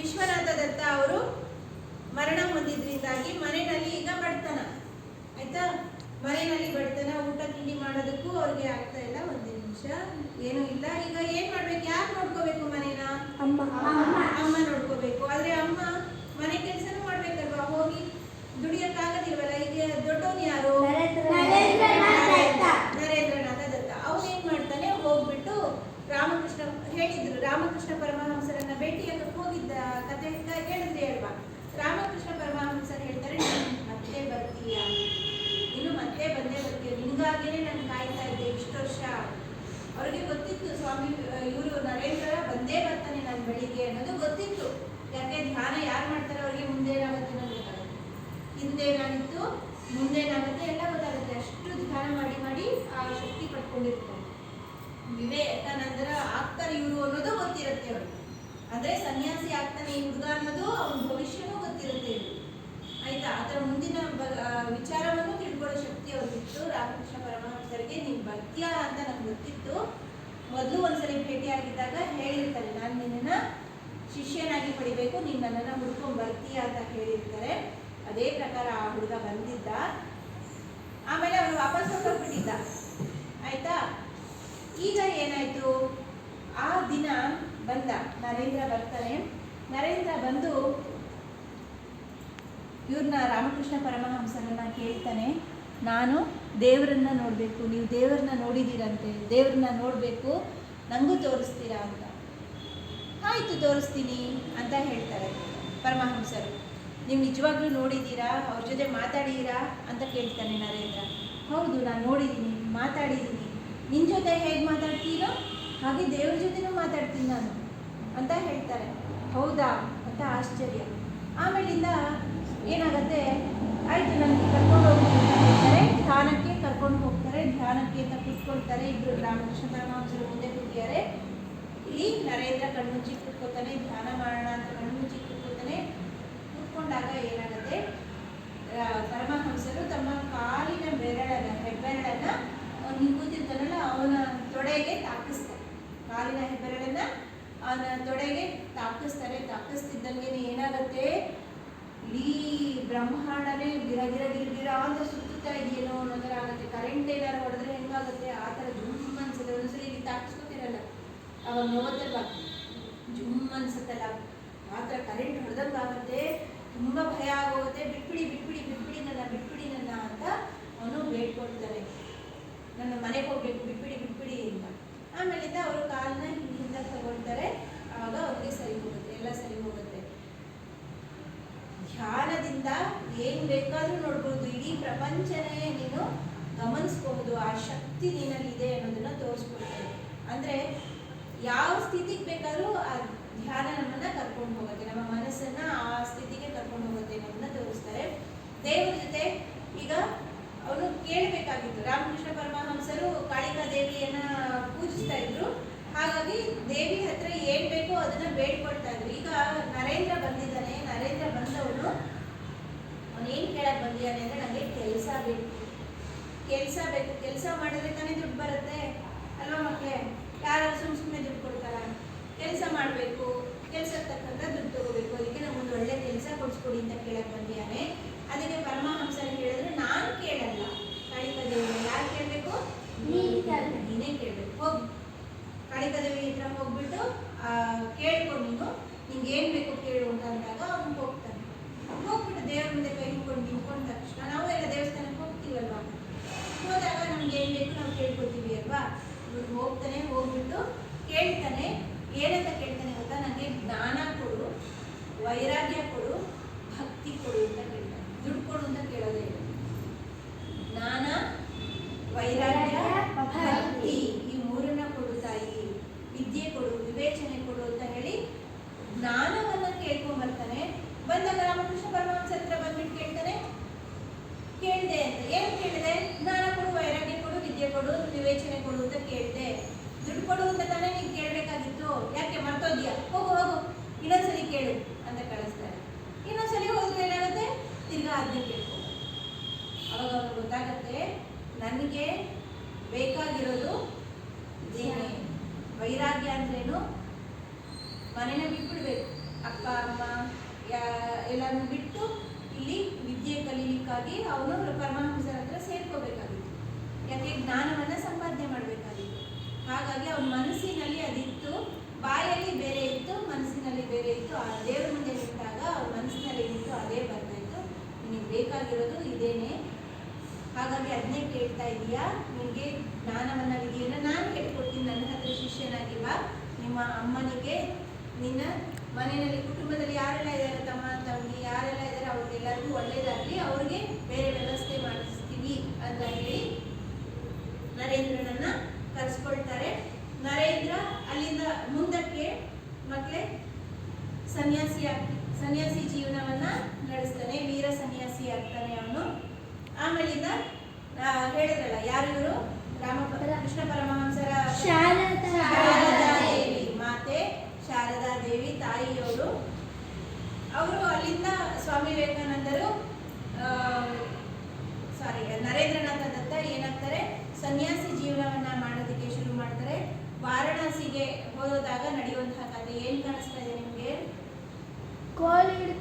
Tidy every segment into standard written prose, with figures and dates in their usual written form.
ವಿಶ್ವನಾಥ ದತ್ತ ಅವರು ಮರಣ ಹೊಂದಿದ್ರಿಂದಾಗಿ ಮನೆಯಲ್ಲಿ ಈಗ ಬಡತನ ಆಯ್ತಾ. ಮನೆಯಲ್ಲಿ ಬಡತನ, ಊಟ ತಿಂಡಿ ಮಾಡೋದಕ್ಕೂ ಅವ್ರಿಗೆ ಆಗ್ತಾ ಇಲ್ಲ. ಒಂದೇ ನಿಮಿಷ, ಏನೂ ಇಲ್ಲ. ಈಗ ಏನ್ ಮಾಡ್ಬೇಕು? ಯಾರು ನೋಡ್ಕೋಬೇಕು ಮನೇನ? ಅಮ್ಮ ನೋಡ್ಕೋಬೇಕು. ಆದ್ರೆ ಅಮ್ಮ ಮನೆ ಕೆಲಸನೂ ಮಾಡ್ಬೇಕಲ್ವಾ? ಹೋಗಿ ದುಡಿಯಕ್ಕಾಗದಿಲ್ವಲ್ಲ. ಈಗ ದೊಡ್ಡವನು ಯಾರು? ನರೇಂದ್ರನಾಥ ದತ್ತ. ಅವನೇನ್ ಮಾಡ್ತಾನೆ, ಹೋಗ್ಬಿಟ್ಟು ರಾಮಕೃಷ್ಣ ಹೇಳಿದ್ರು, ರಾಮಕೃಷ್ಣ ಪರಮಹಂಸರನ್ನ ಭೇಟಿಯಾಗಕ್ಕೆ ಹೋಗಿದ್ದ ಕತೆ ಹೇಳಿದ್ರೆ ಅಲ್ವಾ. ರಾಮಕೃಷ್ಣ ಪರಮಹಂಸರು ಹೇಳ್ತಾರೆ, ನೀನು ಮತ್ತೆ ಬರ್ತೀಯ, ನೀನು ಮತ್ತೆ ಬಂದೇ ಬರ್ತೀಯ, ನಿನ್ಗಾಗೇನೆ ನಾನು ಕಾಯ್ತಾ ಇದ್ದೆ ಇಷ್ಟು ವರ್ಷ. ಅವ್ರಿಗೆ ಗೊತ್ತಿತ್ತು ಸ್ವಾಮಿ ಇವರು ನರೇಂದ್ರ ಬಂದೇ ಬರ್ತಾನೆ ನನ್ನ ಬಳಿಗೆ ಅನ್ನೋದು ಗೊತ್ತಿತ್ತು. ಯಾಕೆ? ಧ್ಯಾನ ಯಾರು ಮಾಡ್ತಾರೆ ಅವ್ರಿಗೆ ಮುಂದೇನಾಗುತ್ತೆ ಅನ್ನೋದು ಗೊತ್ತಾಗುತ್ತೆ, ಹಿಂದೇನಾಗಿತ್ತು ಮುಂದೇನಾಗುತ್ತೆ ಎಲ್ಲ ಗೊತ್ತಾಗುತ್ತೆ. ಅಷ್ಟು ಧ್ಯಾನ ಮಾಡಿ ಮಾಡಿ ಆ ಶಕ್ತಿ ಪಡ್ಕೊಂಡಿರ್ತಾರೆ. ವಿವೇಕಾನಂದರ ಆಗ್ತಾರೆ ಇವರು ಅನ್ನೋದು ಗೊತ್ತಿರುತ್ತೆ ಅವ್ರಿಗೆ. ಅಂದ್ರೆ ಸನ್ಯಾಸಿ ಆಗ್ತಾನೆ ಈ ಹುಡುಗ ಅನ್ನೋದು ಅವ್ನ ಭವಿಷ್ಯನೂ ಗೊತ್ತಿರುತ್ತೆ ಇವರು, ಆಯ್ತಾ. ಅದರ ಮುಂದಿನ ವಿಚಾರವನ್ನು ತಿಳ್ಕೊಳ್ಳೋ ಶಕ್ತಿ ಅವ್ರಿಗಿತ್ತು. ರಾಮಕೃಷ್ಣ ಪರಮಹಂಸರಿಗೆ ನೀನು ಬರ್ತೀಯಾ ಅಂತ ನಮ್ಗೆ ಗೊತ್ತಿತ್ತು. ಮೊದಲು ಒಂದ್ಸರಿ ಭೇಟಿ ಆಗಿದ್ದಾಗ ಹೇಳಿರ್ತಾರೆ, ನಾನು ನಿನ್ನನ್ನ ಶಿಷ್ಯನಾಗಿ ಪಡಿಬೇಕು, ನೀನು ನನ್ನನ್ನು ಹುಡ್ಕೊಂಡ್ ಬರ್ತೀಯಾ ಅಂತ ಹೇಳಿರ್ತಾರೆ. ಅದೇ ಪ್ರಕಾರ ಆ ಹುಡುಗ ಬಂದಿದ್ದ. ಆಮೇಲೆ ಅವನು ವಾಪಸ್ ಹೊರಟೋಗ್ಬಿಟ್ಟಿದ್ದ, ಆಯ್ತಾ. ಈಗ ಏನಾಯ್ತು, ಆ ದಿನ ಬಂದ ನರೇಂದ್ರ ಬರ್ತಾನೆ. ನರೇಂದ್ರ ಬಂದು ಇವ್ರನ್ನ ರಾಮಕೃಷ್ಣ ಪರಮಹಂಸರನ್ನ ಕೇಳ್ತಾನೆ, ನಾನು ದೇವರನ್ನ ನೋಡಬೇಕು, ನೀವು ದೇವರನ್ನ ನೋಡಿದ್ದೀರಂತೆ, ದೇವ್ರನ್ನ ನೋಡಬೇಕು, ನನಗೂ ತೋರಿಸ್ತೀರಾ ಅಂತ. ಆಯಿತು ತೋರಿಸ್ತೀನಿ ಅಂತ ಹೇಳ್ತಾರೆ ಪರಮಹಂಸರು. ನೀವು ನಿಜವಾಗ್ಲೂ ನೋಡಿದ್ದೀರಾ, ಅವ್ರ ಜೊತೆ ಮಾತಾಡಿದ್ದೀರಾ ಅಂತ ಕೇಳ್ತಾನೆ ನರೇಂದ್ರ. ಹೌದು, ನಾನು ನೋಡಿದ್ದೀನಿ, ಮಾತಾಡಿದ್ದೀನಿ. ನಿನ್ನ ಜೊತೆ ಹೇಗೆ ಮಾತಾಡ್ತೀನೋ ಹಾಗೆ ದೇವ್ರ ಜೊತೆನೂ ಮಾತಾಡ್ತೀನಿ ನಾನು ಅಂತ ಹೇಳ್ತಾರೆ. ಹೌದಾ ಅಂತ ಆಶ್ಚರ್ಯ. ಆಮೇಲಿಂದ ಏನಾಗುತ್ತೆ, ಆಯಿತು ನನಗೆ ಕರ್ಕೊಂಡು ಹೋಗ್ತೀನಿ ಅಂತ ಹೇಳ್ತಾರೆ. ಧ್ಯಾನಕ್ಕೆ ಕರ್ಕೊಂಡು ಹೋಗ್ತಾರೆ. ಧ್ಯಾನಕ್ಕೆ ಅಂತ ಕೂತ್ಕೊಳ್ತಾರೆ ಇಬ್ಬರು. ರಾಮಕೃಷ್ಣ ಪರಮಹಂಸರು ಮುಂದೆ ಕೂತಿದ್ದಾರೆ. ಇಲ್ಲಿ ನರೇಂದ್ರ ಕಣ್ಮುಚ್ಚಿ ಕೂತ್ಕೋತಾನೆ. ಧ್ಯಾನ ಮಾಡೋಣ ಅಂತ ಕಣ್ಮುಚ್ಚಿ ಕೂತ್ಕೋತಾನೆ. ಕೂತ್ಕೊಂಡಾಗ ಏನಾಗುತ್ತೆ, ಪರಮಹಂಸರು ತಮ್ಮ ಕಾಲಿನ ಹೆಬ್ಬೆರಳನ್ನ ಅವ್ನು ಕೂತಿರ್ತಾನಲ್ಲ ಅವನ ತೊಡೆಗೆ ತಾಕಿಸ್ತಾರೆ. ಕಾಲಿನ ಹೆಬ್ಬೆರಳನ್ನ ಅವನ ತೊಡೆಗೆ ತಾಕಿಸ್ತಾರೆ. ತಾಕಿಸ್ತಿದ್ದಂಗೆ ಏನಾಗುತ್ತೆ, ಇಡೀ ಬ್ರಹ್ಮಾಂಡನೇ ಗಿರ ಗಿರ ಗಿರ ಗಿರ ಅಂತ ಸುತ್ತುತ್ತಾ ಇದೆಯೇನೋ ಅನ್ನೋ ಥರ ಆಗುತ್ತೆ. ಕರೆಂಟ್ ಏನಾರು ಹೊಡೆದ್ರೆ ಹೆಂಗಾಗುತ್ತೆ ಆ ಥರ ಜುಮ್ ಅನ್ಸುತ್ತೆ. ಒಂದ್ಸಲಿ ಇಲ್ಲಿ ತಾಕಿಸ್ಕೊತಿರಲ್ಲ ಅವಾಗ ನೋವತ್ತಲ್ವ, ಜುಮ್ ಅನ್ಸುತ್ತಲ್ಲ ಆ ಥರ ಕರೆಂಟ್ ಹೊಡೆದಂಗೆ ಆಗುತ್ತೆ. ತುಂಬ ಭಯ ಆಗೋಗುತ್ತೆ. ಬಿಟ್ಬಿಡಿ ಬಿಟ್ಬಿಡಿ ಬಿಟ್ಬಿಡಿ ನನ್ನ ಅಂತ ಅವನು ಬೇಡ್ಕೊಳ್ತಾನೆ. ನನ್ನ ಮನೆಗೆ ಹೋಗ್ಬೇಕು, ಬಿಟ್ಬಿಡಿ ಬಿಟ್ಬಿಡಿ ಅಂತ. ಆಮೇಲಿಂದ ಅವರು ಕಾಲನ್ನ ಹಿಂದೆ ತಗೊಳ್ತಾರೆ. ಆವಾಗ ಅವ್ರಿಗೆ ಸರಿ ಹೋಗುತ್ತೆ, ಎಲ್ಲ ಸರಿ ಹೋಗುತ್ತೆ. ಧ್ಯಾನದಿಂದ ಏನ್ ಬೇಕಾದ್ರೂ ನೋಡ್ಬೋದು, ಇಡೀ ಪ್ರಪಂಚನೇ ನೀನು ಗಮನಿಸ್ಬಹುದು. ಆ ಶಕ್ತಿ ನೀನಲ್ಲಿದೆ ಅನ್ನೋದನ್ನ ತೋರಿಸ್ಕೊಡ್ತಾರೆ. ಅಂದ್ರೆ ಯಾವ ಸ್ಥಿತಿಗೆ ಬೇಕಾದ್ರೂ ಆ ಧ್ಯಾನ ನಮ್ಮನ್ನ ಕರ್ಕೊಂಡು ಹೋಗುತ್ತೆ, ನಮ್ಮ ಮನಸ್ಸನ್ನ ಆ ಸ್ಥಿತಿಗೆ ಕರ್ಕೊಂಡು ಹೋಗುತ್ತೆ ಅನ್ನೋದನ್ನ ತೋರಿಸ್ತಾರೆ. ದೇವರ ಜೊತೆ ಈಗ ಅವನು ಕೇಳಬೇಕಾಗಿತ್ತು. ರಾಮಕೃಷ್ಣ ಪರಮಹಂಸರು ಕಾಳಿಕಾ ದೇವಿಯನ್ನ ಪೂಜಿಸ್ತಾ ಇದ್ರು. ಹಾಗಾಗಿ ದೇವಿ ಹತ್ರ ಏನ್ ಬೇಕೋ ಅದನ್ನ ಬೇಡ್ಕೊಳ್ತಾ ಇದ್ರು. ಈಗ ನರೇಂದ್ರ ಬಂದಿದ್ದಾನೆ. ನರೇಂದ್ರ ಬಂದವನು ಅವನೇನ್ ಕೇಳಕ್ ಬಂದಿದ್ದಾನೆ ಅಂದ್ರೆ, ನನಗೆ ಕೆಲಸ ಬೇಕು, ಕೆಲಸ ಮಾಡಿದ್ರೆ ತಾನೇ ದುಡ್ಡು ಬರುತ್ತೆ ಅಲ್ವಾ ಮಕ್ಕಳೇ? ಯಾರು ಸುಮ್ಮನೆ ದುಡ್ಡು ಕೊಡ್ತಾರ? ಕೆಲಸ ಮಾಡಬೇಕು, ಕೆಲಸಕ್ಕೆ ತಕ್ಕಂತ ದುಡ್ಡು ತಗೋಬೇಕು. ಅದಕ್ಕೆ ನಮ್ಗೊಂದು ಒಳ್ಳೆ ಕೆಲಸ ಕೊಡಿಸ್ಕೊಡಿ ಅಂತ ಕೇಳಕ್ ಬಂದಿದ್ದಾನೆ. ಅದಕ್ಕೆ ಪರಮಹಂಸರು ಹೇಳಿದ್ರು, ನಾನು ಕೇಳಲ್ಲ, ಕಾಳಿಕಾ ದೇವಿ ಯಾರು ಕೇಳಬೇಕು? ನೀನೇ ಕೇಳಬೇಕು. ಹೋಗಿ ಕಾಳಿಕಾ ದೇವಿ ಹತ್ರ ಹೋಗ್ಬಿಟ್ಟು ಕೇಳ್ಕೊಂಡು ನಿಂಗೆ ಏನು ಬೇಕು ಕೇಳು ಅಂತ ಅಂದಾಗ ಅವ್ನು ಹೋಗ್ತಾನೆ. ಹೋಗ್ಬಿಟ್ಟು ದೇವ್ರ ಮುಂದೆ ಕೈ ಮುಕ್ಕೊಂಡು ನಿಂತ್ಕೊಂಡ ತಕ್ಷಣ, ನಾವು ಎಲ್ಲ ದೇವಸ್ಥಾನಕ್ಕೆ ಹೋಗ್ತೀವಲ್ವಾ, ಹೋದಾಗ ನಮ್ಗೆ ಏನು ಬೇಕು ನಾವು ಕೇಳ್ಕೊತೀವಿ ಅಲ್ವಾ. ಇವ್ರು ಹೋಗ್ತಾನೆ, ಹೋಗ್ಬಿಟ್ಟು ಕೇಳ್ತಾನೆ. ಏನಂತ ಕೇಳ್ತಾನೆ ಗೊತ್ತಾ? ನನಗೆ ಜ್ಞಾನ ಕೊಡು, ವೈರಾಗ್ಯ ಕೊಡು, ಭಕ್ತಿ ಕೊಡು ಅಂತ ಕೇಳ್ತಾನೆ. ದುಡ್ಡು ಕೊಡು ಅಂತ ಕೇಳೋದೇ ಇಲ್ಲ. ಜ್ಞಾನ, ವೈರಾಗ್ಯ, ಭಕ್ತಿ ಈ ಮೂರನ್ನ ಕೊಡು ತಾಯಿ. ವಿದ್ಯೆ ಕೊಡು, ವಿವೇಚನೆ ಕೊಡು ಅಂತ ಹೇಳಿ ಜ್ಞಾನವನ್ನ ಕೇಳ್ಕೊಂಡ್ಬರ್ತಾನೆ. ಬಂದಾಗ ರಾಮಕೃಷ್ಣ ಪರಮಹಂಸರ ಹತ್ರ ಬಂದ್ಬಿಟ್ಟು ಕೇಳ್ತಾನೆ, ಕೇಳಿದೆ ಅಂತ. ಏನು ಕೇಳಿದೆ? ಜ್ಞಾನ ಕೊಡು, ವೈರಾಗ್ಯ ಕೊಡು, ವಿದ್ಯೆ ಕೊಡು, ವಿವೇಚನೆ ಕೊಡು ಅಂತ ಕೇಳಿದೆ. ದುಡ್ಡು ಕೊಡು ಅಂತ ತಾನೇ ನೀನು ಕೇಳಬೇಕಾಗಿತ್ತು, ಯಾಕೆ ಮರ್ತೋದ್ಯಾ? ಹೋಗು ಹೋಗು, ಇನ್ನೊಂದ್ಸಲಿ ಕೇಳು ಅಂತ ಕಳಿಸ್ತಾರೆ. ಇನ್ನೊಂದ್ಸಲಿ ಹೋದ್ರೆ ಏನಾಗುತ್ತೆ, ತಿರ್ಗಾ ಅದನ್ನೇ ಕೇಳ್ಕೊ. ಅವಾಗ ಅವ್ರಿಗೆ ಗೊತ್ತಾಗತ್ತೆ, ನನಗೆ ಬೇಕಾಗಿರೋದು ಇದೇನೆ. ವೈರಾಗ್ಯ ಅಂದ್ರೇನು? ಮನೆನ ಬಿಟ್ಬಿಡ್ಬೇಕು, ಅಪ್ಪ ಅಮ್ಮ ಎಲ್ಲಾನು ಬಿಟ್ಟು ಇಲ್ಲಿ ವಿದ್ಯೆ ಕಲೀಲಿಕ್ಕಾಗಿ ಅವನು ಪರಮಹಂಸರ ಹತ್ರ ಸೇರ್ಕೋಬೇಕಾಗಿತ್ತು. ಯಾಕೆ? ಜ್ಞಾನವನ್ನ ಸಂಪಾದನೆ ಮಾಡಬೇಕಾಗಿತ್ತು. ಹಾಗಾಗಿ ಅವನ ಮನಸ್ಸಿನಲ್ಲಿ ಅದಿತ್ತು, ಬಾಯಲ್ಲಿ ಬೇರೆ ಇತ್ತು, ಮನಸ್ಸಿನಲ್ಲಿ ಬೇರೆ ಇತ್ತು. ಆ ದೇವ್ರ ಮುಂದೆ ನಿಂತಾಗ ಅವ್ರ ಮನಸ್ಸಿನಲ್ಲಿ ನಿಂತು ಅದೇ ಬರ್ತಾ ಇತ್ತು, ನಿನಗೆ ಬೇಕಾಗಿರೋದು ಇದೇನೆ, ಹಾಗಾಗಿ ಅದನ್ನೇ ಕೇಳ್ತಾ ಇದೀಯಾ, ನಿನಗೆ ಜ್ಞಾನವನ್ನ ವಿಧಿಯನ್ನ ನಾನು ಹೇಳ್ಕೊಡ್ತೀನಿ, ನನ್ನ ಹತ್ರ ಶಿಷ್ಯನಾಗಿ ಬಾ. ನಿಮ್ಮ ಅಮ್ಮನಿಗೆ ನಿನ್ನ ಮನೆಯಲ್ಲಿ ಕುಟುಂಬದಲ್ಲಿ ಯಾರೆಲ್ಲ ಇದ್ದಾರೆ, ತಮ್ಮ ತಂಗಿ ಯಾರೆಲ್ಲ ಇದ್ದಾರೆ, ಅವ್ರಿಗೆಲ್ಲರಿಗೂ ಒಳ್ಳೇದಾಗಲಿ, ಅವ್ರಿಗೆ ಬೇರೆ ವ್ಯವಸ್ಥೆ ಮಾಡಿಸ್ತೀವಿ ಅಂತ ಹೇಳಿ ನರೇಂದ್ರನನ್ನ ಕರೆಸ್ಕೊಳ್ತಾರೆ. ನರೇಂದ್ರ ಅಲ್ಲಿಂದ ಮುಂದಕ್ಕೆ ಮಕ್ಕಳೇ ಸನ್ಯಾಸಿ ಜೀವನವನ್ನ ನಡೆಸ್ತಾನೆ, ವೀರ ಸನ್ಯಾಸಿ ಆಗ್ತಾನೆ ಅವನು. ಆಮೇಲಿಂದ ಹೇಳಿದ್ರಲ್ಲ ಯಾರು ಇವರು, ಕೃಷ್ಣ ಪರಮಹಂಸರ ಶಾರದಾ ದೇವಿ ಮಾತೆ, ಶಾರದಾ ದೇವಿ ತಾಯಿಯವರು. ಅವರು ಅಲ್ಲಿಂದ ಸ್ವಾಮಿ ವಿವೇಕಾನಂದರು ನರೇಂದ್ರನಾಥ ದತ್ತ ಏನಾಗ್ತಾರೆ, ಸನ್ಯಾಸಿ ಜೀವನವನ್ನ ಮಾಡೋದಕ್ಕೆ ಶುರು ಮಾಡ್ತಾರೆ. ವಾರಣಾಸಿಗೆ ಹೋದಾಗ ನಡೆಯುವಂತಹ ಕಥೆ ಏನ್ ಕಾಣಿಸ್ತಾ ಇದೆ ನಿಮ್ಗೆ? ಕೋತಿಗಳು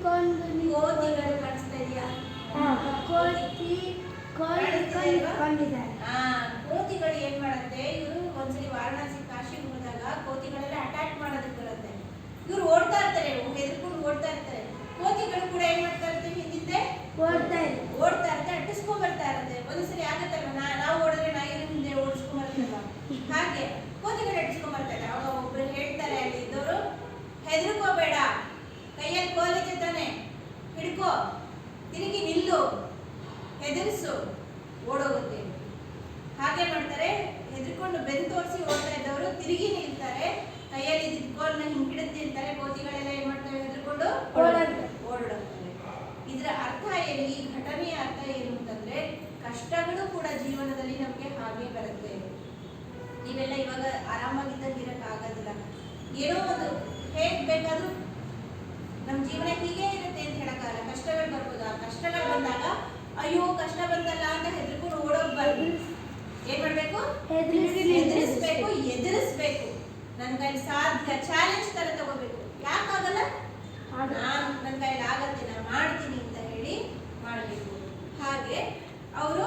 ಕಾಣಿಸ್ತಾ ಇದೆಯಾ? ಕೋತಿಗಳು ಏನ್ ಮಾಡುತ್ತೆ, ಇವರು ಒಂದ್ಸಲಿ ವಾರಣಾಸಿ ಕಾಶಿಗೆ ಹೋದಾಗ ಕೋತಿಗಳೆಲ್ಲ ಅಟ್ಯಾಕ್ ಮಾಡೋದಕ್ಕೆ ಬರುತ್ತೆ. ಇವ್ರು ಓಡ್ತಾ ಇರ್ತಾರೆ, ಹೆದರ್ಕೊಂಡು ಓಡ್ತಾ ಇರ್ತಾರೆ. ಕೋತಿಗಳು ಕೂಡ ಏನ್ ಮಾಡ್ತಾ ಇರ್ತೀವಿ, ಹಿಂದೆ ಓಡ್ತಾ ಇರುತ್ತೆ, ಅಟ್ಟಿಸ್ಕೊಂಡ್ ಬರ್ತಾ ಇರುತ್ತೆ. ಒಂದ್ಸಲಿ ಆಗತ್ತಲ್ವ, ನಾವು ಓಡಿದ್ರೆ ನಾಯಿನ ಹಿಂದೆ ಓಡಿಸ್ಕೊಂಡ್ ಬರ್ತೀವ, ಹಾಗೆ ಕೋತಿಗಳು ಅಟ್ಟಿಸ್ಕೊಂಡ್ ಬರ್ತಾರೆ. ಅವಾಗ ಒಬ್ರು ಹೇಳ್ತಾರೆ ಅಲ್ಲಿ ಇದ್ದವರು, ಹೆದರ್ಕೋಬೇಡ, ಕೈಯಲ್ಲಿ ಕೋಲಿದೆ ತಾನೆ, ಹಿಡ್ಕೋ, ತಿರುಗಿ ನಿಲ್ಲು, ಹೆದರ್ಸು, ಓಡೋಗುತ್ತೆ. ಹಾಗೆ ಮಾಡ್ತಾರೆ. ಹೆದರ್ಕೊಂಡು ಬೆನ್ನು ತೋರಿಸಿ ಓಡ್ತಾ ಇದ್ದವರು ತಿರುಗಿ ನಿಲ್ತಾರೆ, ಕೈಯಲ್ಲಿ ಕೋಲ್ನ ಹಿಂಗಿಡುತ್ತಿರ್ತಾರೆ. ಕೋತಿಗಳೆಲ್ಲ ಏನ್ ಮಾಡ್ತವೆ, ಹೆದರ್ಕೊಂಡು ಓಡೋಡ್ತಾರೆ. ಇದರ ಅರ್ಥ ಏನು, ಈ ಘಟನೆಯ ಅರ್ಥ ಏನು ಅಂತಂದ್ರೆ, ಕಷ್ಟಗಳು ಕೂಡ ಜೀವನದಲ್ಲಿ ನಮ್ಗೆ ಹಾಗೆ ಬರುತ್ತೆ. ನೀವೆಲ್ಲ ಇವಾಗ ಆರಾಮಾಗಿದ್ದಂಗೆ ಇರಕ್ ಆಗೋದಿಲ್ಲ. ಏನೋ ಒಂದು ಹೇಗ್ ಬೇಕಾದ್ರೂ ನಮ್ ಜೀವನ ಹೀಗೆ ಇರುತ್ತೆ ಅಂತ ಹೇಳಕ್ಕಾಗಲ್ಲ. ಕಷ್ಟಗಳು ಬರ್ಬೋದು. ಆ ಕಷ್ಟಗಳು ಬಂದಾಗ ಅಯ್ಯೋ ಕಷ್ಟ ಬಂದಲ್ಲ ಅಂತ ಹೆದರ್ಕೊಂಡು ಓಡೋಗ್ಬಾರ್ದು. ಏನ್ ಮಾಡ್ಬೇಕು, ಎದುರಿಸ್ಬೇಕು. ನನ್ನ ಕೈಲಿ ಸಾಧ್ಯ, ಚಾಲೆಂಜ್ ತರ ತಗೋಬೇಕು. ಯಾಕಾಗಲ್ಲ, ನನ್ನ ಕೈಲಿ ಆಗತ್ತೆ, ನಾನು ಮಾಡ್ತೀನಿ ಅಂತ ಹೇಳಿ ಮಾಡಬೇಕು. ಹಾಗೆ ಅವರು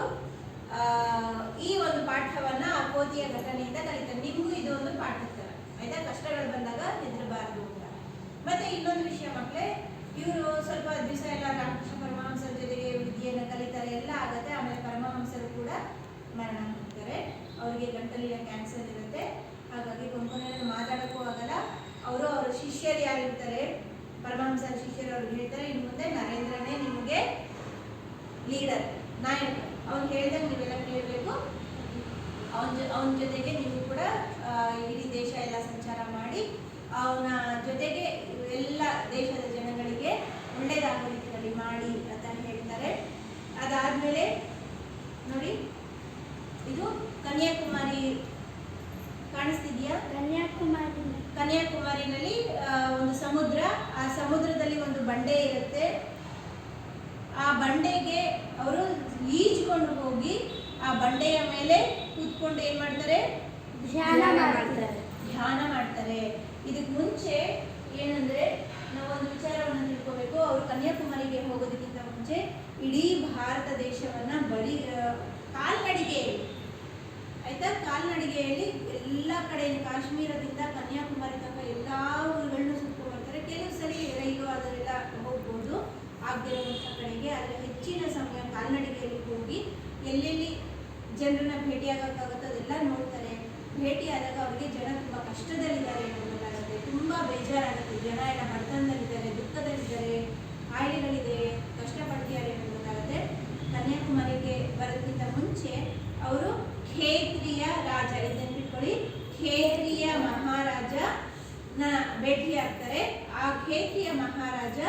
ಈ ಒಂದು ಪಾಠವನ್ನ ಆ ಕೋತಿಯ ಘಟನೆಯಿಂದ ಕಲಿತಾರೆ. ನಿಮ್ಗೂ ಇದು ಒಂದು ಪಾಠ ತರ ಆಯ್ತಾ, ಕಷ್ಟಗಳು ಬಂದಾಗ ಹೆದರಬಾರ್ದು ಅಂತ. ಮತ್ತೆ ಇನ್ನೊಂದು ವಿಷಯ ಮಕ್ಕಳೇ, ಇವರು ಸ್ವಲ್ಪ ದಿವಸ ಎಲ್ಲ ರಾಮಕೃಷ್ಣ ಪರಮಹಂಸರ ಜೊತೆಗೆ ವಿದ್ಯೆಯನ್ನು ಕಲಿತಾರೆ, ಎಲ್ಲ ಆಗತ್ತೆ. ಆಮೇಲೆ ಪರಮಹಂಸರು ಕೂಡ ಮರಣ ಹೊಂದ್ತಾರೆ. ಅವರಿಗೆ ಗಂಟಲಿನ ಕ್ಯಾನ್ಸರ್ ಇರುತ್ತೆ. ಹಾಗಾಗಿ ಕೊಂಕೊನೆಯಲ್ಲಿ ಮಾತಾಡೋಕ್ಕೂ ಆಗಲ್ಲ. ಅವರು ಅವರ ಶಿಷ್ಯರು ಯಾರಿರ್ತಾರೆ, ಪರಮಹಂಸರ ಶಿಷ್ಯರು ಅವ್ರಿಗೆ ಹೇಳ್ತಾರೆ, ಇನ್ನು ಮುಂದೆ ನರೇಂದ್ರನೇ ನಿಮಗೆ ಲೀಡರ್, ನಾಯಕ. ಅವ್ನು ಹೇಳ್ದಂಗೆ ನೀವೆಲ್ಲ ಕೇಳಬೇಕು. ಅವನ ಜೊತೆಗೆ ನೀವು ಕೂಡ ಇಡೀ ದೇಶ ಎಲ್ಲ ಸಂಚಾರ ಮಾಡಿ ಅವನ ಜೊತೆಗೆ ಎಲ್ಲ ದೇಶದ ಜನಗಳಿಗೆ ಒಳ್ಳೇದಾಗೋ ರೀತಿಯಲ್ಲಿ ಮಾಡಿ ಅಂತ ಹೇಳ್ತಾರೆ. ಅದಾದ್ಮೇಲೆ ನೋಡಿ, ಇದು ಕನ್ಯಾಕುಮಾರಿ ಕಾಣಿಸ್ತಿದ್ಯಾ? ಕನ್ಯಾಕುಮಾರಿನಲ್ಲಿ ಒಂದು ಸಮುದ್ರ, ಆ ಸಮುದ್ರದಲ್ಲಿ ಒಂದು ಬಂಡೆ ಇರುತ್ತೆ. ಆ ಬಂಡೆಗೆ ಅವರು ಈಜ್ಕೊಂಡು ಹೋಗಿ ಆ ಬಂಡೆಯ ಮೇಲೆ ಕೂತ್ಕೊಂಡು ಏನ್ ಮಾಡ್ತಾರೆ, ಧ್ಯಾನ ಮಾಡ್ತಾರೆ. ಇದಕ್ ಮುಂಚೆ ಏನಂದ್ರೆ ನಾವೊಂದು ವಿಚಾರವನ್ನು ತಿಳ್ಕೋಬೇಕು. ಅವರು ಕನ್ಯಾಕುಮಾರಿಗೆ ಹೋಗೋದಕ್ಕಿಂತ ಮುಂಚೆ ಇಡೀ ಭಾರತ ದೇಶವನ್ನ ಕಾಲ್ನಡಿಗೆಯಲ್ಲಿ ಆಯ್ತಾ, ಕಾಲ್ನಡಿಗೆಯಲ್ಲಿ ಎಲ್ಲ ಕಡೆ ಕಾಶ್ಮೀರದಿಂದ ಕನ್ಯಾಕುಮಾರಿ ತನಕ ಎಲ್ಲಾ ಊರುಗಳನ್ನು ಸುತ್ಕೊಂಡು ಬರ್ತಾರೆ. ಕೆಲವು ಸರಿ ರೈಲು ಅದರೆಲ್ಲ ಹೋಗ್ಬೋದು ಆಗದಿರುವಂಥ ಕಡೆಗೆ, ಆದರೆ ಹೆಚ್ಚಿನ ಸಮಯ ಕಾಲ್ನಡಿಗೆಯಲ್ಲಿ ಹೋಗಿ ಎಲ್ಲೆಲ್ಲಿ ಜನರನ್ನ ಭೇಟಿಯಾಗಕ್ಕಾಗುತ್ತೋ ಅದೆಲ್ಲ ನೋಡ್ತಾರೆ. ಭೇಟಿಯಾದಾಗ ಅವರಿಗೆ ಜನ ತುಂಬ ಕಷ್ಟದಲ್ಲಿದ್ದಾರೆ ಅನ್ನೋದು ಗೊತ್ತಾಗುತ್ತೆ, ತುಂಬ ಬೇಜಾರಾಗುತ್ತೆ. ಜನ ಎಲ್ಲ ಬಡತನದಲ್ಲಿದ್ದಾರೆ, ದುಃಖದಲ್ಲಿದ್ದಾರೆ, ಕಾಯಿಲೆಗಳಿದೆ, ಕಷ್ಟಪಡ್ತಿದ್ದಾರೆ ಅನ್ನೋದು ಗೊತ್ತಾಗುತ್ತೆ. ಕನ್ಯಾಕುಮಾರಿಗೆ ಬರೋದಕ್ಕಿಂತ ಮುಂಚೆ ಅವರು ಖೇತ್ರಿಯ ರಾಜ, ಇದನ್ನು ಬಿಟ್ಕೊಳ್ಳಿ, ಖೇತ್ರಿಯ ಮಹಾರಾಜನ ಭೇಟಿಯಾಗ್ತಾರೆ. ಆ ಖೇತ್ರಿಯ ಮಹಾರಾಜ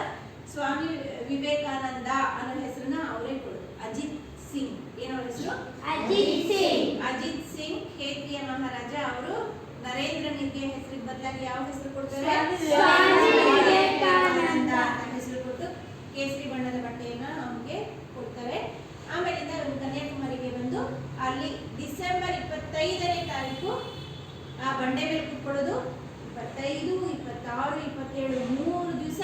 ಸ್ವಾಮಿ ವಿವೇಕಾನಂದ ಅನ್ನೋ ಹೆಸರನ್ನ ಅವರೇ ಕೊಡೋದು, ಅಜಿತ್ ಸಿಂಗ್. ಏನೋ ಹೆಸರು? ಅಜಿತ್ ಸಿಂಗ್ ಖೇತ್ರಿಯ ಮಹಾರಾಜ. ಅವರು ನರೇಂದ್ರನಿಗೆ ಹೆಸರಿಗೆ ಬದಲಾಗಿ ಯಾವ ಹೆಸರು ಕೊಡ್ತಾರೆ? ವಿವೇಕಾನಂದ ಅಂತ ಹೆಸರು ಕೊಟ್ಟು ಕೇಸರಿ ಬಣ್ಣದ ಬಟ್ಟೆಯನ್ನ ಅವನಿಗೆ ಕೊಡ್ತಾರೆ. ಆಮೇಲಿಂದ ಅವನು ಕನ್ಯಾಕುಮಾರಿಗೆ ಬಂದು ಅಲ್ಲಿ ಡಿಸೆಂಬರ್ 25ನೇ ತಾರೀಕು ಆ ಬಂಡೆ ಮೇಲೆ ಕೂತ್ಕೊಳ್ಳೋದು. 25, 26, 27 3 ದಿವಸ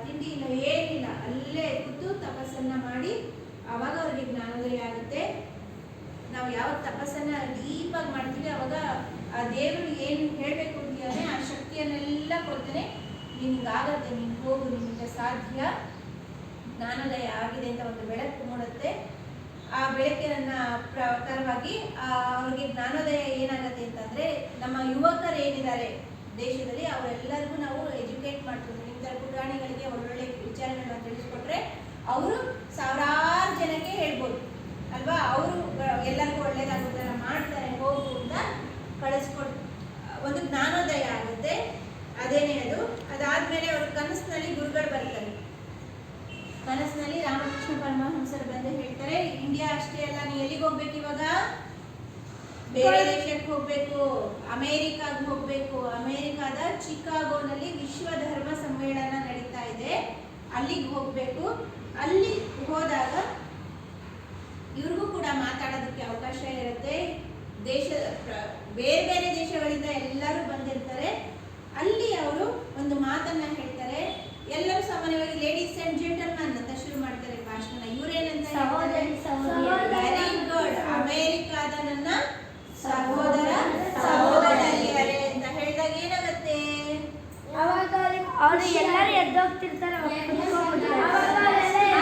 ತಿಂಡಿ ಇಲ್ಲ, ಏನಿಲ್ಲ, ಅಲ್ಲೇ ಕೂತು ತಪಸ್ಸನ್ನ ಮಾಡಿ ಅವಾಗ ಅವ್ರಿಗೆ ಜ್ಞಾನೋದಯ ಆಗುತ್ತೆ. ನಾವು ಯಾವಾಗ ತಪಸ್ಸನ್ನ ಡೀಪಾಗಿ ಮಾಡ್ತೀವಿ ಅವಾಗ ಆ ದೇವರು ಏನು ಹೇಳಬೇಕು ಅಂತಾನೆ ಆ ಶಕ್ತಿಯನ್ನೆಲ್ಲ ಕೊಡ್ತಾನೆ. ನಿನ್ಗಾಗತ್ತೆ, ನೀನು ಹೋಗು, ನಿನ್ನಿಂದ ಸಾಧ್ಯ, ಜ್ಞಾನೋದಯ ಆಗಿದೆ ಅಂತ ಒಂದು ಬೆಳಕು ಮೂಡುತ್ತೆ. ಆ ಬೆಳಕಿನ ಪ್ರಕಾರವಾಗಿ ಅವ್ರಿಗೆ ಜ್ಞಾನೋದಯ ಏನಾಗುತ್ತೆ ಅಂತಂದ್ರೆ, ನಮ್ಮ ಯುವಕರು ಏನಿದ್ದಾರೆ ದೇಶದಲ್ಲಿ ಅವರೆಲ್ಲರಿಗೂ ನಾವು ಎಜುಕೇಟ್ ಮಾಡ್ತೀವಿ. ಇಂಥ ಪುರಾಣಿಗಳಿಗೆ ಒಳ್ಳೊಳ್ಳೆ ವಿಚಾರಗಳನ್ನ ತಿಳಿಸ್ಕೊಟ್ರೆ ಅವರು ಸಾವಿರಾರು ಜನಕ್ಕೆ ಹೇಳ್ಬೋದು ಅಲ್ವಾ. ಅವರು ಎಲ್ಲರಿಗೂ ಒಳ್ಳೇದಾಗುತ್ತಲ್ಲ ಮಾಡ್ತಾರೆ, ಹೋಗು ಅಂತ ಕಳಿಸ್ಕೊಡ್ ಒಂದು ಜ್ಞಾನೋದಯ ಆಗುತ್ತೆ. ಅದೇನೇ ಅದು. ಅದಾದ್ಮೇಲೆ ಅವ್ರ ಕನಸಿನಲ್ಲಿ ಗುರುಗಳು ಬರ್ತಾರೆ. ಕನಸಿನಲ್ಲಿ ರಾಮಕೃಷ್ಣ ಪರಮಹಂಸರು ಬಂದು ಹೇಳ್ತಾರೆ, ಇಂಡಿಯಾ ಅಷ್ಟೇ ಅಲ್ಲ, ನೀ ಎಲ್ಲಿಗೆ ಹೋಗ್ಬೇಕು ಇವಾಗ? ಬೇರೆ ದೇಶಕ್ಕೆ ಹೋಗ್ಬೇಕು, ಅಮೇರಿಕಾಗೆ ಹೋಗ್ಬೇಕು. ಅಮೇರಿಕಾದ ಚಿಕಾಗೋನಲ್ಲಿ ವಿಶ್ವ ಧರ್ಮ ಸಮ್ಮೇಳನ ನಡೀತಾ ಇದೆ, ಅಲ್ಲಿಗೆ ಹೋಗ್ಬೇಕು. ಅಲ್ಲಿ ಹೋದಾಗ ಇವ್ರಿಗೂ ಕೂಡ ಮಾತಾಡೋದಕ್ಕೆ ಅವಕಾಶ ಇರುತ್ತೆ. ಬೇರೆ ಬೇರೆ ದೇಶಗಳಿಂದ ಎಲ್ಲರೂ ಬಂದಿರ್ತಾರೆ. ಅಲ್ಲಿ ಅವರು ಒಂದು ಮಾತನ್ನ ಹೇಳ್ತಾರೆ. ಎಲ್ಲರೂ ಸಾಮಾನ್ಯವಾಗಿ ಲೇಡೀಸ್ ಅಂಡ್ ಜೆಂಟಲ್ಮನ್ ಅಂತ ಶುರು ಮಾಡ್ತಾರೆ ಭಾಷಣ. ಇವರೇನಂತ ವೆರಿ ಗುಡ್, ಅಮೇರಿಕಾದ ನನ್ನ ಸಹೋದರ ಸಹೋದರಿಯರೇ ಅಂತ ಹೇಳಿದಾಗ ಏನಾಗುತ್ತೆ? ಅವರು ಎಲ್ಲರೂ ಎದ್ದೋಗ್ತಿರ್ತಾರೆ,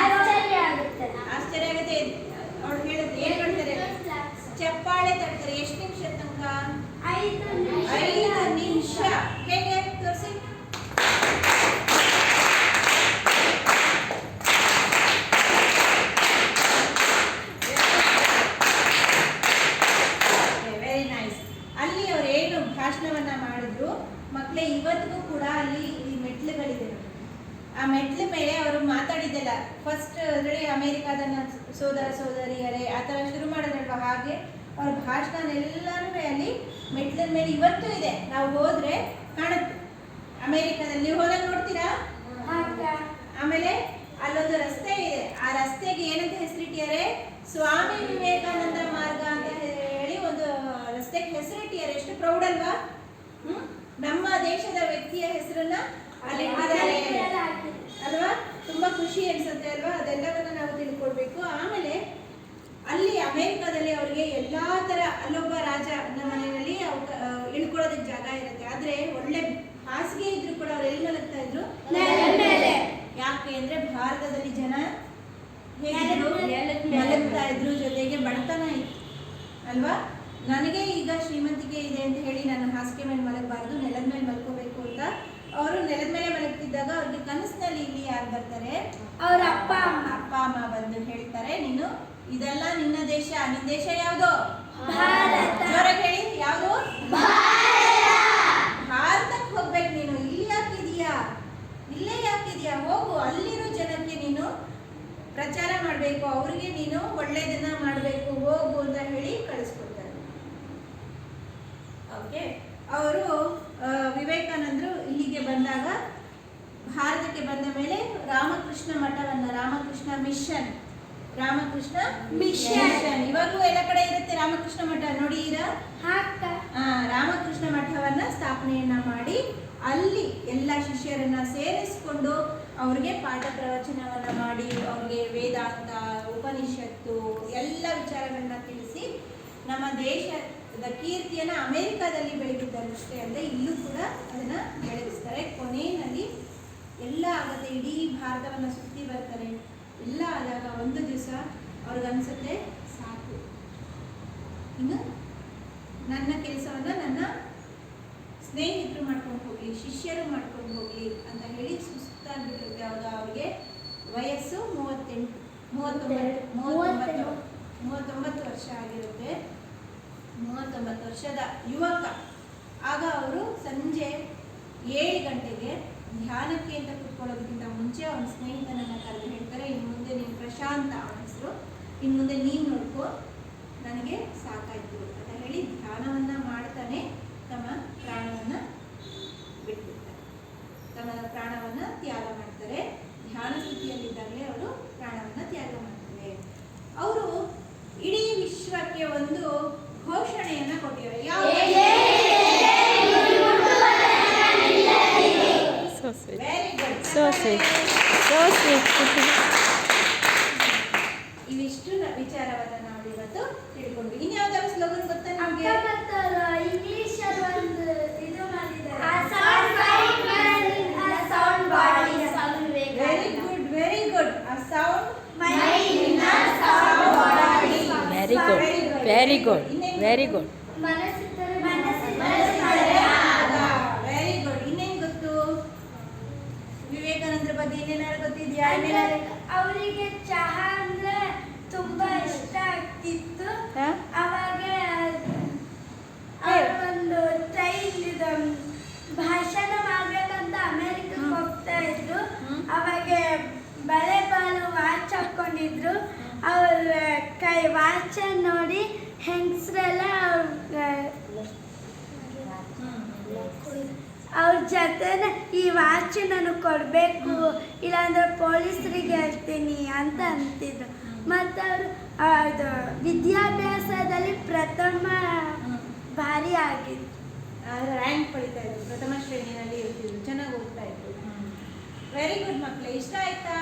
ಆಶ್ಚರ್ಯ ಆಗುತ್ತೆ. ಅವ್ರು ಹೇಳುತ್ತೆ, ಏನ್ ಮಾಡ್ತಾರೆ? ಚಪ್ಪಾಳೆ ತಟ್ತಾರೆ. ಎಷ್ಟು ನಿಮಿಷ ತನಕ? 5 ನಿಮಿಷ. ಹೇಗೆ ತೋರಿಸಿ? Very nice. ಅಲ್ಲಿ ಅವ್ರು ಏನು ಭಾಷಣವನ್ನ ಮಾಡಿದ್ರು ಮಕ್ಕಳೇ, ಇವತ್ತಿಗೂ ಕೂಡ ಅಲ್ಲಿ ಈ ಮೆಟ್ಲುಗಳಿದೆ. ಆ ಮೆಟ್ಲ ಮೇಲೆ ಅವರು ಮಾತಾಡಿದ್ದೆಲ್ಲ ಫಸ್ಟ್ ಅದರಲ್ಲಿ ಅಮೇರಿಕಾದ ಸೋದರ ಸೋದರಿಯರೇ ಆ ಥರ ಶುರು ಮಾಡೋದಲ್ವ, ಹಾಗೆ ಅವ್ರ ಭಾಷಣನೆಲ್ಲನೂ ಅಲ್ಲಿ ಮೆಟ್ಲಿನ ಮೇಲೆ ಇವತ್ತು ಇದೆ. ನಾವು ಹೋದ್ರೆ ಕಾಣುತ್ತೆ ಅಮೇರಿಕಾದಲ್ಲಿ. ನೀವು ಹೋದಾಗ ನೋಡ್ತೀರಾ? ಆಮೇಲೆ ಅಲ್ಲೊಂದು ರಸ್ತೆ ಇದೆ. ಆ ರಸ್ತೆಗೆ ಏನಂತ ಹೆಸರಿಟ್ಟಿದ್ದಾರೆ? ಸ್ವಾಮಿ ವಿವೇಕಾನಂದ ಮಾರ್ಗ ಅಂತ ಹೇಳಿ ಒಂದು ರಸ್ತೆಗೆ ಹೆಸರಿಟ್ಟಿದ್ದಾರೆ. ಎಷ್ಟು ಪ್ರೌಡ್ ಅಲ್ವಾ? ನಮ್ಮ ದೇಶದ ವ್ಯಕ್ತಿಯ ಹೆಸರನ್ನ ಅಲ್ಲಿ ಇಟ್ಟಿದ್ದಾರೆ ಅಲ್ವಾ? ತುಂಬಾ ಖುಷಿ ಅನ್ಸುತ್ತೆ ಅಲ್ವಾ? ಅದೆಲ್ಲವನ್ನ ನಾವು ತಿಳ್ಕೊಳ್ಬೇಕು. ಆಮೇಲೆ ಅಲ್ಲಿ ಅಮೇರಿಕಾದಲ್ಲಿ ಅವರಿಗೆ ಎಲ್ಲಾ ತರ, ಅಲ್ಲೊಬ್ಬ ರಾಜ ನಮ್ಮ ಮನೆಯಲ್ಲಿ ಇಳ್ಕೊಳ್ಳೋದಕ್ಕೆ ಜಾಗ ಇರುತ್ತೆ. ಆದ್ರೆ ಒಳ್ಳೆ ಹಾಸಿಗೆ ಇದ್ರು ಕೂಡ ಅವ್ರು ಎಲ್ಲಿ ಮಲಗ್ತಾ ಇದ್ರು? ಯಾಕೆ ಅಂದ್ರೆ ಭಾರತದಲ್ಲಿ ಜನ ಹೇಗಿದ್ರು? ಮಲಗ್ತಾ ಇದ್ರು, ಜೊತೆಗೆ ಬಡತನ ಇತ್ತು ಅಲ್ವಾ? ನನಗೆ ಈಗ ಶ್ರೀಮಂತಿಕೆ ಇದೆ ಅಂತ ಹೇಳಿ ನಾನು ಹಾಸಿಗೆ ಮೇಲೆ ಮಲಗಬಾರ್ದು, ನೆಲದ ಮೇಲೆ ಮಲ್ಕೋಬೇಕು ಅಂತ ಅವರು ನೆಲದ ಮೇಲೆ ಮಲಗ್ತಿದ್ದಾಗ ಅವ್ರಿಗೆ ಕನಸಿನಲ್ಲಿ ಇಲ್ಲಿ ಯಾರು ಬರ್ತಾರೆ? ಅವ್ರ ಅಪ್ಪ ಅಮ್ಮ ಬಂದು ಹೇಳ್ತಾರೆ, ನೀನು ಇದೆಲ್ಲ ನಿನ್ನ ದೇಶ. ನಿನ್ನ ದೇಶ ಯಾವುದು? ಜೋರಾಗಿ ಹೇಳಿ, ಯಾವುದು? ಭಾರತಕ್ಕೆ ಹೋಗ್ಬೇಕು ನೀನು. ಇಲ್ಲಿ ಯಾಕಿದೀಯಾ? ಇಲ್ಲೇ ಯಾಕಿದೀಯಾ? ಹೋಗು, ಅಲ್ಲಿರೋ ಜನಕ್ಕೆ ನೀನು ಪ್ರಚಾರ ಮಾಡಬೇಕು, ಅವ್ರಿಗೆ ನೀನು ಒಳ್ಳೇದನ್ನ ಮಾಡಬೇಕು, ಹೋಗು ಅಂತ ಹೇಳಿ ಕಳಿಸ್ಕೊಡ್ತಾರೆ. ಓಕೆ. ಅವರು ವಿವೇಕಾನಂದರು ಇಲ್ಲಿಗೆ ಬಂದಾಗ, ಭಾರತಕ್ಕೆ ಬಂದ ಮೇಲೆ ರಾಮಕೃಷ್ಣ ಮಠವನ್ನ, ರಾಮಕೃಷ್ಣ ಮಿಷನ್ ಇವಾಗೂ ಎಲ್ಲ ಕಡೆ ಇರುತ್ತೆ ರಾಮಕೃಷ್ಣ ಮಠ, ನೋಡಿರಾ? ರಾಮಕೃಷ್ಣ ಮಠವನ್ನ ಸ್ಥಾಪನೆಯನ್ನ ಮಾಡಿ ಅಲ್ಲಿ ಎಲ್ಲ ಶಿಷ್ಯರನ್ನ ಸೇರಿಸಿಕೊಂಡು ಅವ್ರಿಗೆ ಪಾಠ ಪ್ರವಚನವನ್ನ ಮಾಡಿ ಅವ್ರಿಗೆ ವೇದಾಂತ, ಉಪನಿಷತ್ತು ಎಲ್ಲ ವಿಚಾರಗಳನ್ನ ತಿಳಿಸಿ ನಮ್ಮ ದೇಶದ ಕೀರ್ತಿಯನ್ನ ಅಮೆರಿಕಾದಲ್ಲಿ ಬೆಳಗಿದ್ದಷ್ಟೇ ಅಲ್ಲದೆ ಇಲ್ಲೂ ಕೂಡ ಅದನ್ನ ಬೆಳಗಿಸ್ತಾರೆ. ಕೊನೆಯಲ್ಲಿ ಎಲ್ಲ ಆಗುತ್ತೆ, ಇಡೀ ಭಾರತವನ್ನ ಸುತ್ತಿ ಬರ್ತಾರೆ. ಎಲ್ಲ ಆದಾಗ ಒಂದು ದಿವಸ ಅವ್ರಿಗನ್ಸುತ್ತೆ, ಸಾಕು, ಇನ್ನು ನನ್ನ ಕೆಲಸವನ್ನ ನನ್ನ ಸ್ನೇಹಿತರು ಮಾಡ್ಕೊಂಡು ಹೋಗ್ಲಿ, ಶಿಷ್ಯರು ಮಾಡ್ಕೊಂಡು ಹೋಗ್ಲಿ ಅಂತ ಹೇಳಿ ಸುಸ್ತಾಗ್ಬಿಟ್ಟಿರುತ್ತೆ. ಅವಾಗ ಅವ್ರಿಗೆ ವಯಸ್ಸು 39 ವರ್ಷ ಆಗಿರುತ್ತೆ. 39 ವರ್ಷದ ಯುವಕ. ಆಗ ಅವರು ಸಂಜೆ 7 ಗಂಟೆಗೆ ಧ್ಯಾನಕ್ಕೆ ಅಂತ ಕೂತ್ಕೊಳ್ಳೋದಕ್ಕಿಂತ ಮುಂಚೆ ಅವನ ಸ್ನೇಹಿತನನ್ನ ಕರೆದು ಹೇಳ್ತಾರೆ, ಇನ್ನು ಮುಂದೆ ನೀನು ಪ್ರಶಾಂತ, ಅವನ ಹೆಸರು, ಇನ್ನು ಮುಂದೆ ನೀನು ನೋಡ್ಕೋ, ನನಗೆ ಸಾಕಾಯ್ತು ಅಂತ ಹೇಳಿ ಧ್ಯಾನವನ್ನ ಮಾಡ್ತಾನೆ ತಮ್ಮ ಪ್ರಾಣವನ್ನ ಬಿಟ್ಬಿಡ್ತಾರೆ. ತಮ್ಮ ಪ್ರಾಣವನ್ನ ತ್ಯಾಗ ಮಾಡ್ತಾರೆ. ಧ್ಯಾನ ಸ್ಥಿತಿಯಲ್ಲಿದ್ದಾಗಲೇ ಅವರು ಪ್ರಾಣವನ್ನ ತ್ಯಾಗ ಮಾಡ್ತಾರೆ. ಅವರು ಇಡೀ ವಿಶ್ವಕ್ಕೆ ಒಂದು ಘೋಷಣೆಯನ್ನ ಕೊಟ್ಟಿದ್ದಾರೆ. Very good. So sweet. So sweet. ಇವಿಷ್ಟು ವಿಚಾರವನ್ನ ನಾವು ಇವತ್ತು ತಿಳ್ಕೊಂಡ್ವಿ. ಇನ್ಯಾವ್ದಾದ್ರು ಸ್ಲೋಗನ್ ಗೊತ್ತಾ ನಿಮಗೆ? ಇಂಗ್ಲಿಷ್ ಒಂದು ಇದು ಮಾಡಿದ್ದಾರೆ very good. A sound Very good. Very good. Very good. Very good. ಇನ್ನೇನ್ ಗೊತ್ತು? ವಿವೇಕಾನಂದರ ಬಗ್ಗೆ ಇನ್ನೇನಾದ್ರು ಗೊತ್ತಿದ್ಯಾ? ಅವರಿಗೆ ಚಹಾ ಅಂದ್ರೆ ತುಂಬಾ ಇಷ್ಟ ಆಗ್ತಿತ್ತು. ಹಾ? ಅವಾಗ ಅವ್ರು ಒಂದು ಟ್ರೈನ್ ಭಾಷಣ ಮಾಡ್ಬೇಕಂತ ಅಮೆರಿಕಕ್ಕೆ ಹೋಗ್ತಾ ಇದ್ರು. ಅವಾಗ ಬಳೆ ಬಾಲು ವಾಚ್ ಹಾಕೊಂಡಿದ್ರು. ಅವ್ರ ಕೈ ವಾಚ್ ನೋಡಿ ಹೆಂಗಸ್ರೆಲ್ಲ ಅವ್ರ ಜೊತೆನೆ ಈ ವಾಚ್ ನನಗೆ ಕೊಡಬೇಕು, ಇಲ್ಲಾಂದ್ರೆ ಪೊಲೀಸರಿಗೆ ಹೇಳ್ತೀನಿ ಅಂತ ಅಂತಿದ್ರು. ಮತ್ತು ಅವರು ಅದು ವಿದ್ಯಾಭ್ಯಾಸದಲ್ಲಿ ಪ್ರಥಮ ಭಾರಿ ಆಗಿದ್ರು. ರ್ಯಾಂಕ್ ಪಡಿತಾ ಇದ್ರು, ಪ್ರಥಮ ಶ್ರೇಣಿಯಲ್ಲಿ ಇರ್ತಿದ್ರು, ಚೆನ್ನಾಗಿ ಓದ್ತಾ ಇದ್ರು. ವೆರಿ ಗುಡ್ ಮಕ್ಕಳೇ, ಇಷ್ಟ ಆಯ್ತಾ?